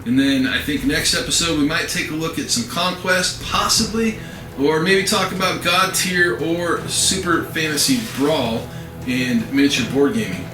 And then I think next episode we might take a look at some Conquest, possibly, or maybe talk about God Tier or Super Fantasy Brawl and miniature board gaming.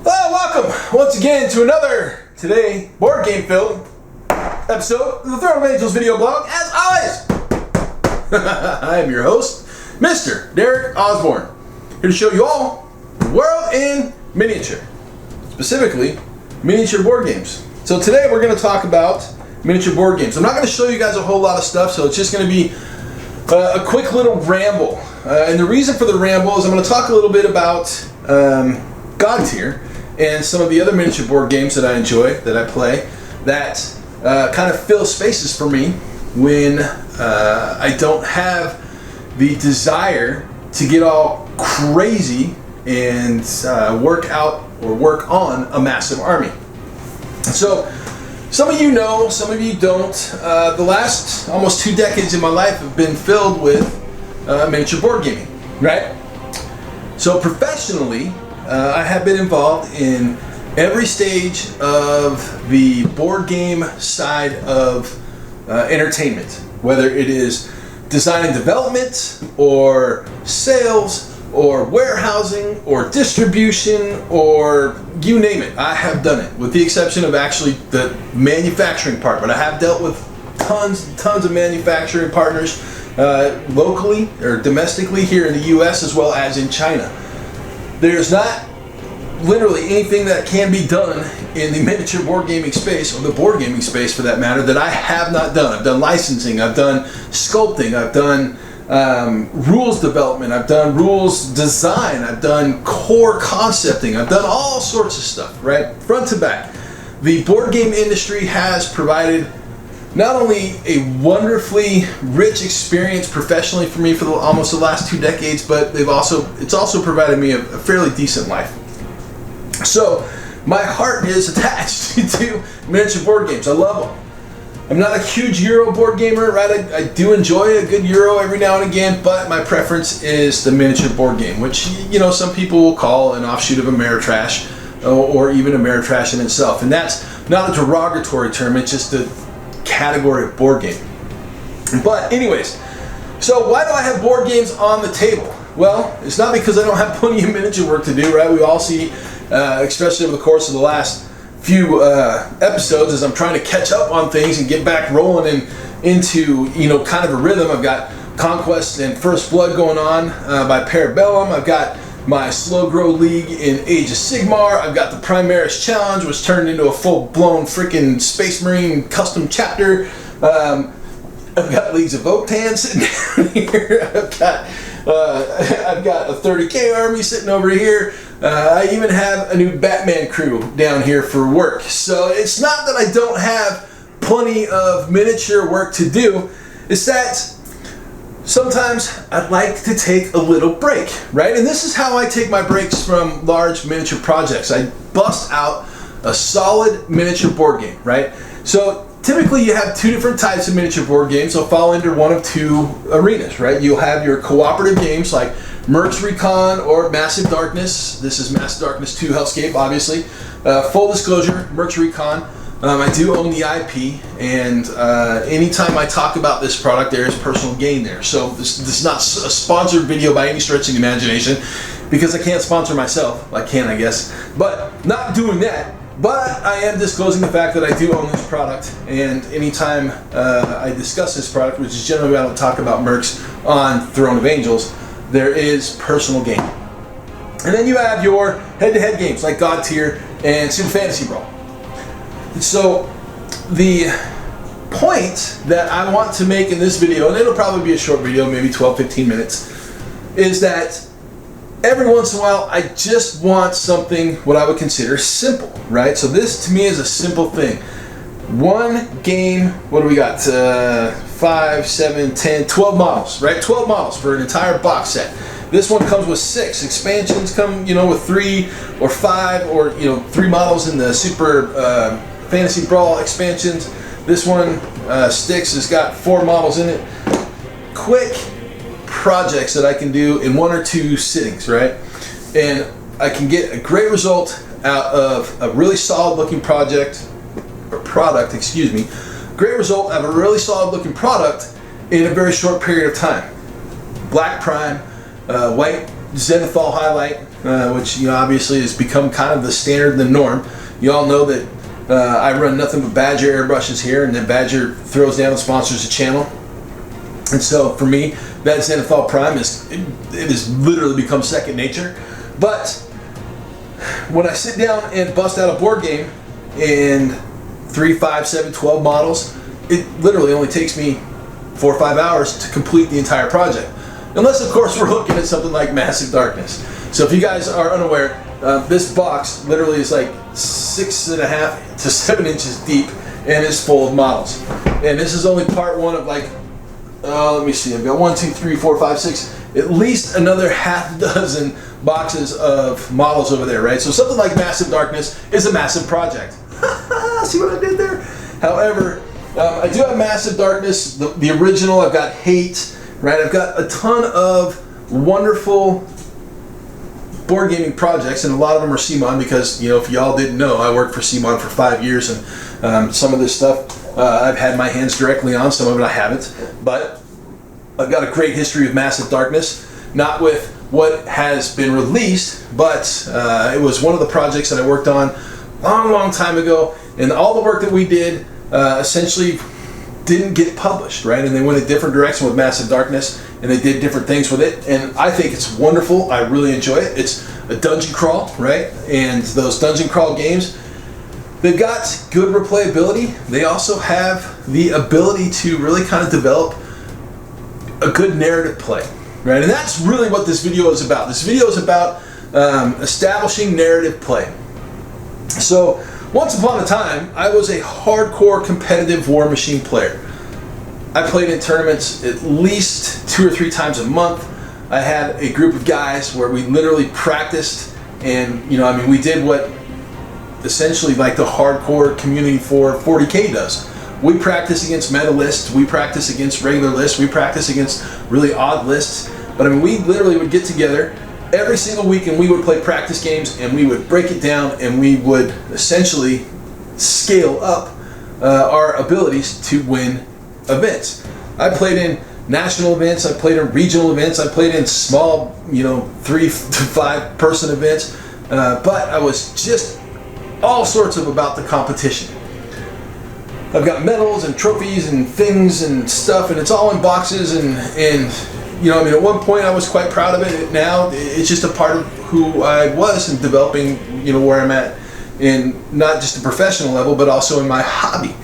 Welcome once again to another today board game filled episode of the Throne of Angels video blog. As always, I am your host, Mr. Derek Osborne, here to show you all the world in miniature, specifically miniature board games. So today we're going to talk about miniature board games. I'm not going to show you guys a whole lot of stuff, so it's just going to be a quick little ramble. And the reason for the ramble is I'm going to talk a little bit about God Tier and some of the other miniature board games that I enjoy, that I play, that kind of fill spaces for me when I don't have the desire to get all crazy and work out or work on a massive army. So some of you know, some of you don't. The last almost 2 decades of my life have been filled with miniature board gaming, right? So professionally, I have been involved in every stage of the board game side of entertainment, whether it is design and development, or sales, or warehousing, or distribution, or you name it. I have done it, with the exception of actually the manufacturing part, but I have dealt with tons and tons of manufacturing partners locally or domestically here in the US as well as in China. There's not literally anything that can be done in the miniature board gaming space, or the board gaming space for that matter, that I have not done. I've done licensing, I've done sculpting, I've done rules development, I've done rules design, I've done core concepting, I've done all sorts of stuff, right? Front to back. The board game industry has provided not only a wonderfully rich experience professionally for me for almost the last 2 decades, but it's also provided me a fairly decent life. So my heart is attached to miniature board games. I love them. I'm not a huge Euro board gamer, right? I do enjoy a good Euro every now and again, but my preference is the miniature board game, which, you know, some people will call an offshoot of Ameritrash, or even Ameritrash in itself. And that's not a derogatory term, it's just a category of board game. But anyways, so why do I have board games on the table? Well, it's not because I don't have plenty of miniature work to do, right? We all see, especially over the course of the last few episodes, as I'm trying to catch up on things and get back rolling into, you know, kind of a rhythm. I've got Conquest and First Blood going on by Parabellum. I've got my Slow Grow League in Age of Sigmar. I've got the Primaris Challenge, which turned into a full-blown freaking Space Marine custom chapter. I've got Leagues of Votan sitting down here. I've got a 30k army sitting over here. I even have a new Batman crew down here for work. So it's not that I don't have plenty of miniature work to do. It's that sometimes I'd like to take a little break, right? And this is how I take my breaks from large miniature projects. I bust out a solid miniature board game, right? So typically you have 2 different types of miniature board games. They'll fall into one of 2 arenas, right? You'll have your cooperative games like Mercs Recon or Massive Darkness. This is Massive Darkness 2 Hellscape, obviously. Full disclosure, Mercs Recon. I do own the IP, and anytime I talk about this product, there is personal gain there. So this is not a sponsored video by any stretch of the imagination, because I can't sponsor myself. I can, I guess. But not doing that. But I am disclosing the fact that I do own this product, and anytime I discuss this product, which is generally when I don't talk about Mercs on Throne of Angels, there is personal gain. And then you have your head-to-head games like God Tier and Super Fantasy Brawl. So the point that I want to make in this video, and it'll probably be a short video, maybe 12-15 minutes, is that every once in a while I just want something what I would consider simple, right? So this to me is a simple thing. One game, what do we got? 5, 7, 10, 12 models, right? 12 models for an entire box set. This one comes with 6 expansions, come, you know, with 3 or 5 or, you know, 3 models in the Super Fantasy Brawl expansions. This one, Sticks, has got 4 models in it. Quick projects that I can do in 1 or 2 sittings, right? And I can get a great result out of a really solid looking product, excuse me. Great result out of a really solid looking product in a very short period of time. Black prime, white zenithal highlight, which obviously has become kind of the standard, the norm. You all know that I run nothing but Badger airbrushes here, and then Badger throws down and sponsors the channel. And so for me, that zenithal prime it has literally become second nature. But when I sit down and bust out a board game in 3, 5, 7, 12 models, it literally only takes me 4 or 5 hours to complete the entire project. Unless, of course, we're looking at something like Massive Darkness. So if you guys are unaware, this box literally is like 6.5 to 7 inches deep and is full of models. And this is only part 1 of like, let me see, I've got 1, 2, 3, 4, 5, 6, at least another half dozen boxes of models over there, right? So something like Massive Darkness is a massive project. See what I did there? However, I do have Massive Darkness, the original. I've got Hate, right? I've got a ton of wonderful board gaming projects, and a lot of them are CMON because, if y'all didn't know, I worked for CMON for 5 years, and some of this stuff I've had my hands directly on, some of it I haven't, but I've got a great history of Massive Darkness, not with what has been released, but it was one of the projects that I worked on long time ago, and all the work that we did essentially didn't get published, right? And they went a different direction with Massive Darkness, and they did different things with it, and I think it's wonderful. I really enjoy it. It's a dungeon crawl, right? And those dungeon crawl games, they've got good replayability. They also have the ability to really kind of develop a good narrative play, right? And that's really what this video is about. This video is about establishing narrative play. So once upon a time, I was a hardcore competitive War Machine player. I played in tournaments at least 2 or 3 times a month. I had a group of guys where we literally practiced, and we did what essentially like the hardcore community for 40K does. We practice against meta lists, we practice against regular lists, we practice against really odd lists, but we literally would get together every single week and we would play practice games, and we would break it down, and we would essentially scale up our abilities to win events. I played in national events, I played in regional events, I played in small, 3 to 5 person events, but I was just all sorts of about the competition. I've got medals and trophies and things and stuff, and it's all in boxes, and at one point I was quite proud of it. Now it's just a part of who I was in developing, where I'm at in not just a professional level, but also in my hobby.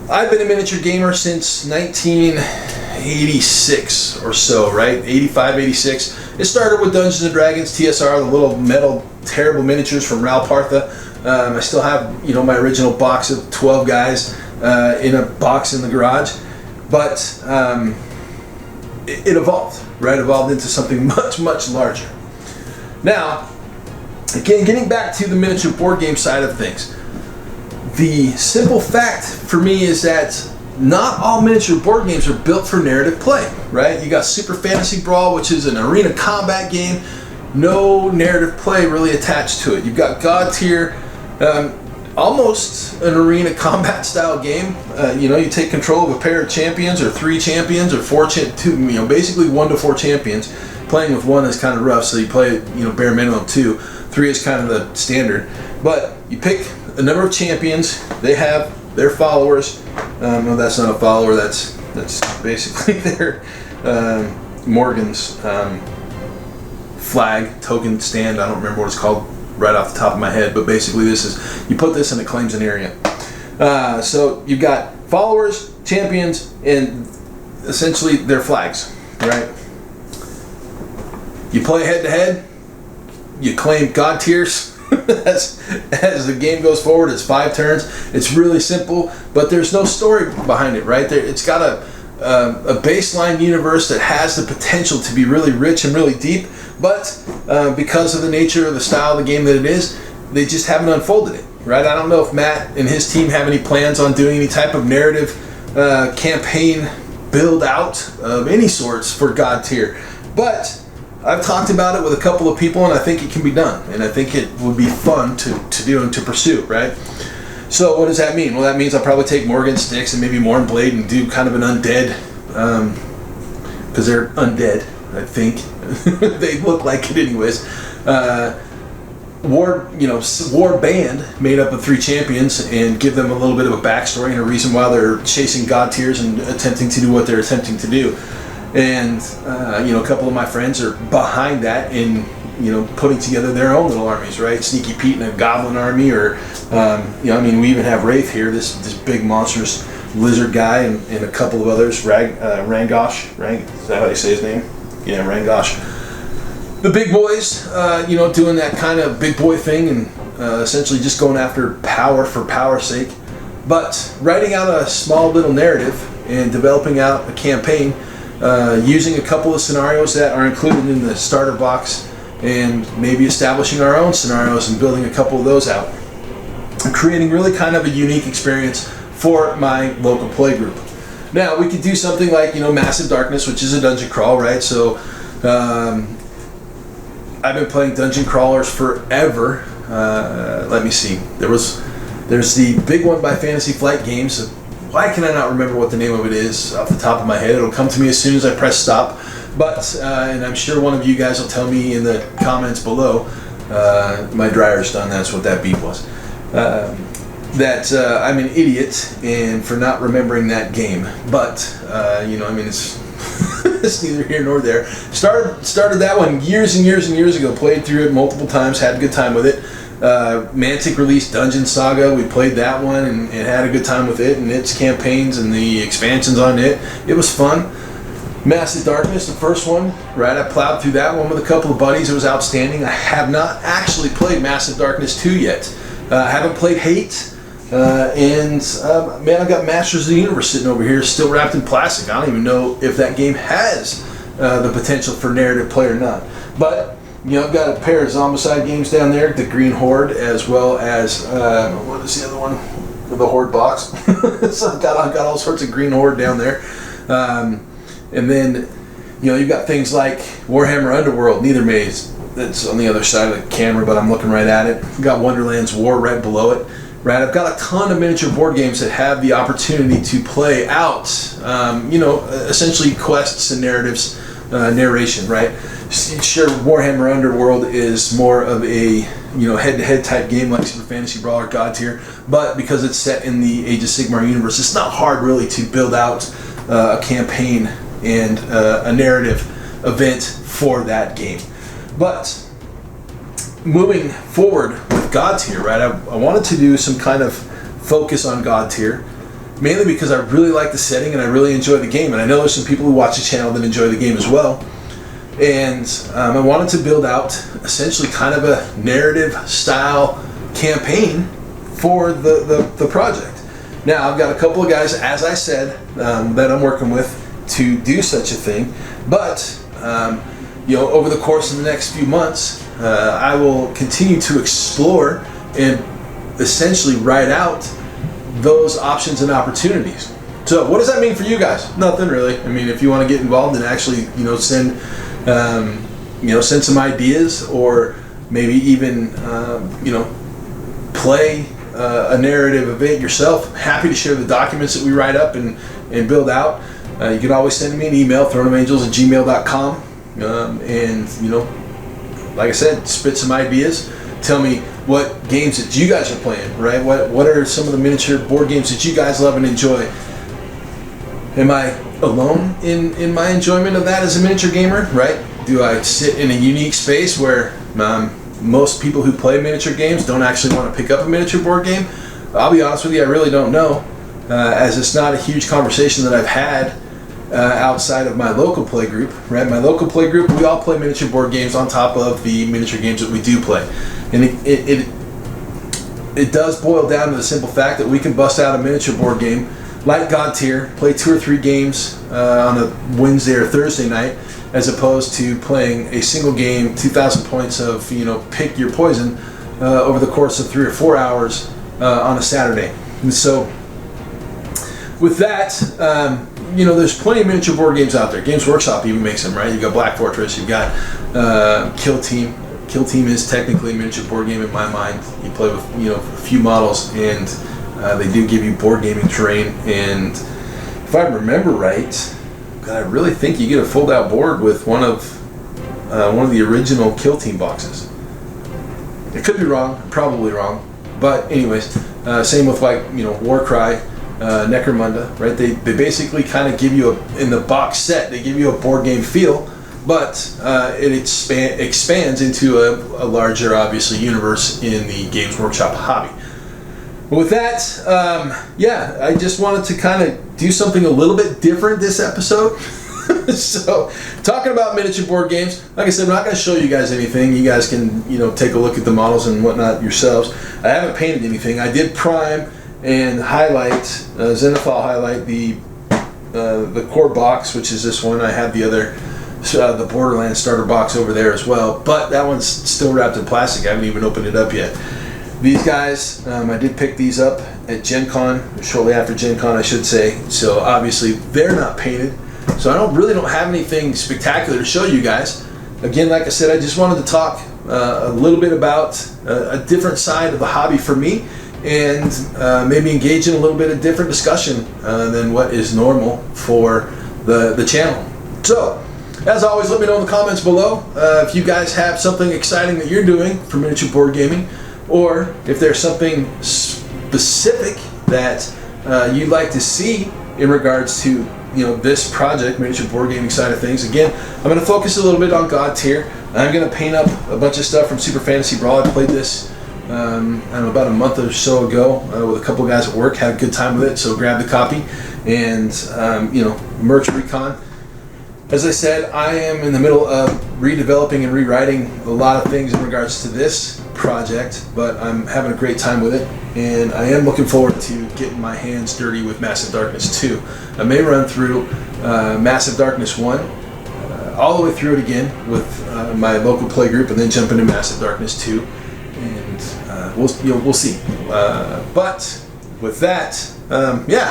I've been a miniature gamer since 1986 or so, right? 85, 86. It started with Dungeons & Dragons, TSR, the little metal, terrible miniatures from Ral Partha. I still have, my original box of 12 guys in a box in the garage. But it evolved, right? Evolved into something much, much larger. Now, again, getting back to the miniature board game side of things, the simple fact for me is that not all miniature board games are built for narrative play, right? You got Super Fantasy Brawl, which is an arena combat game, no narrative play really attached to it. You've got God Tier, almost an arena combat style game. You take control of a pair of champions, or 3 champions, or 4 basically 1 to 4 champions. Playing with 1 is kind of rough, so you play bare minimum 2. 3 is kind of the standard. But you pick a number of champions. They have their followers. No, that's not a follower. That's basically their Morgan's flag token stand. I don't remember what it's called right off the top of my head, but basically this is, you put this and it claims an area. So you've got followers, champions, and essentially their flags, right? You play head to head, you claim God tiers. as the game goes forward, it's 5 turns. It's really simple, but there's no story behind it, right? It's got a baseline universe that has the potential to be really rich and really deep, but because of the nature of the style of the game that it is, they just haven't unfolded it. right? I don't know if Matt and his team have any plans on doing any type of narrative campaign build out of any sorts for God Tier, but I've talked about it with a couple of people, and I think it can be done, and I think it would be fun to do and to pursue, right? So what does that mean? Well, that means I'll probably take Morgan Sticks and maybe Morn Blade and do kind of an undead, because they're undead, I think. They look like it anyways. War band made up of 3 champions, and give them a little bit of a backstory and a reason why they're chasing God Tiers and attempting to do what they're attempting to do. And a couple of my friends are behind that in putting together their own little armies, right? Sneaky Pete and a Goblin army, or we even have Wraith here, this big monstrous lizard guy, and a couple of others. Rangosh, is that how you say his name? Yeah, Rangosh. The big boys, doing that kind of big boy thing, and essentially just going after power for power's sake. But writing out a small little narrative and developing out a campaign, using a couple of scenarios that are included in the starter box, and maybe establishing our own scenarios and building a couple of those out, and creating really kind of a unique experience for my local play group. Now, we could do something like, Massive Darkness, which is a dungeon crawl, right? So, I've been playing dungeon crawlers forever. Let me see. There's the big one by Fantasy Flight Games. Why can I not remember what the name of it is off the top of my head? It'll come to me as soon as I press stop. But, and I'm sure one of you guys will tell me in the comments below, my dryer's done, that's what that beep was, that I'm an idiot and for not remembering that game. But, it's it's neither here nor there. Started that one years and years and years ago, played through it multiple times, had a good time with it. Mantic released Dungeon Saga. We played that one and had a good time with it and its campaigns and the expansions on it. It was fun. Massive Darkness, the first one, right? I plowed through that one with a couple of buddies. It was outstanding. I have not actually played Massive Darkness 2 yet. I haven't played Hate. Man, I've got Masters of the Universe sitting over here, still wrapped in plastic. I don't even know if that game has the potential for narrative play or not. But I've got a pair of Zombicide games down there, the Green Horde, as well as what is the other one? The Horde box. So I've got all sorts of Green Horde down there. And then you've got things like Warhammer Underworld, Neither Maze. That's on the other side of the camera, but I'm looking right at it. We've got Wonderland's War right below it. Right, I've got a ton of miniature board games that have the opportunity to play out, essentially quests and narratives, narration, right? Sure, Warhammer Underworld is more of a, head-to-head type game like Super Fantasy Brawler God Tier, but because it's set in the Age of Sigmar universe, it's not hard really to build out a campaign and a narrative event for that game. But moving forward with God Tier, right, I wanted to do some kind of focus on God Tier, mainly because I really like the setting and I really enjoy the game, and I know there's some people who watch the channel that enjoy the game as well, and I wanted to build out essentially kind of a narrative style campaign for the project. Now, I've got a couple of guys, as I said, that I'm working with to do such a thing, but over the course of the next few months, I will continue to explore and essentially write out those options and opportunities. So what does that mean for you guys? Nothing really. I mean, if you want to get involved and actually, send some ideas, or maybe even, play a narrative event yourself, happy to share the documents that we write up and build out. You can always send me an email, throneofangels@gmail.com, and like I said, spit some ideas. Tell me what games that you guys are playing, right? What are some of the miniature board games that you guys love and enjoy? Am I alone in my enjoyment of that as a miniature gamer, right? Do I sit in a unique space where most people who play miniature games don't actually want to pick up a miniature board game? I'll be honest with you, I really don't know, as it's not a huge conversation that I've had outside of my local play group, right? My local play group, we all play miniature board games on top of the miniature games that we do play. And it does boil down to the simple fact that we can bust out a miniature board game like God Tier, play 2 or 3 games on a Wednesday or Thursday night, as opposed to playing a single game, 2,000 points of, pick your poison over the course of 3 or 4 hours on a Saturday. And so with that, there's plenty of miniature board games out there. Games Workshop even makes them, right? You've got Black Fortress, you've got Kill Team. Kill Team is technically a miniature board game in my mind. You play with a few models, and they do give you board gaming terrain. And if I remember right, I really think you get a fold-out board with one of the original Kill Team boxes. It could be wrong, probably wrong, but anyways, same with Warcry, Necromunda, right? They basically kind of give you in the box set, they give you a board game feel, but it expands into a larger, obviously, universe in the Games Workshop hobby. With that, I just wanted to kind of do something a little bit different this episode. So, talking about miniature board games, like I said, I'm not going to show you guys anything. You guys can, take a look at the models and whatnot yourselves. I haven't painted anything. I did prime and highlight, Zenithal highlight the core box, which is this one. I have the other, the Borderlands starter box over there as well, but that one's still wrapped in plastic. I haven't even opened it up yet. These guys, I did pick these up at Gen Con, shortly after Gen Con, I should say. So obviously they're not painted. So I really don't have anything spectacular to show you guys. Again, like I said, I just wanted to talk a little bit about a different side of the hobby for me, and maybe engage in a little bit of different discussion than what is normal for the channel. So, as always, let me know in the comments below if you guys have something exciting that you're doing for miniature board gaming, or if there's something specific that you'd like to see in regards to this project, miniature board gaming side of things. Again, I'm going to focus a little bit on God Tier. I'm going to paint up a bunch of stuff from Super Fantasy Brawl. I played this about a month or so ago with a couple of guys at work. Had a good time with it, so grab the copy. And Merch Recon. As I said, I am in the middle of redeveloping and rewriting a lot of things in regards to this project, but I'm having a great time with it, and I am looking forward to getting my hands dirty with Massive Darkness 2. I may run through Massive Darkness 1, all the way through it again with my local play group, and then jump into Massive Darkness 2, and we'll see. But with that,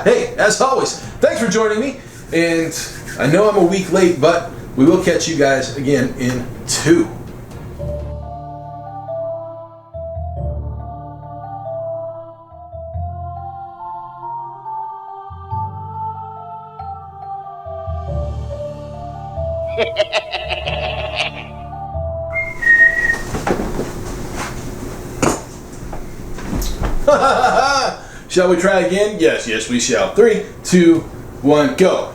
hey, as always, thanks for joining me, and I know I'm a week late, but we will catch you guys again in 2. Shall we try again? Yes, we shall. 3, 2, 1, go.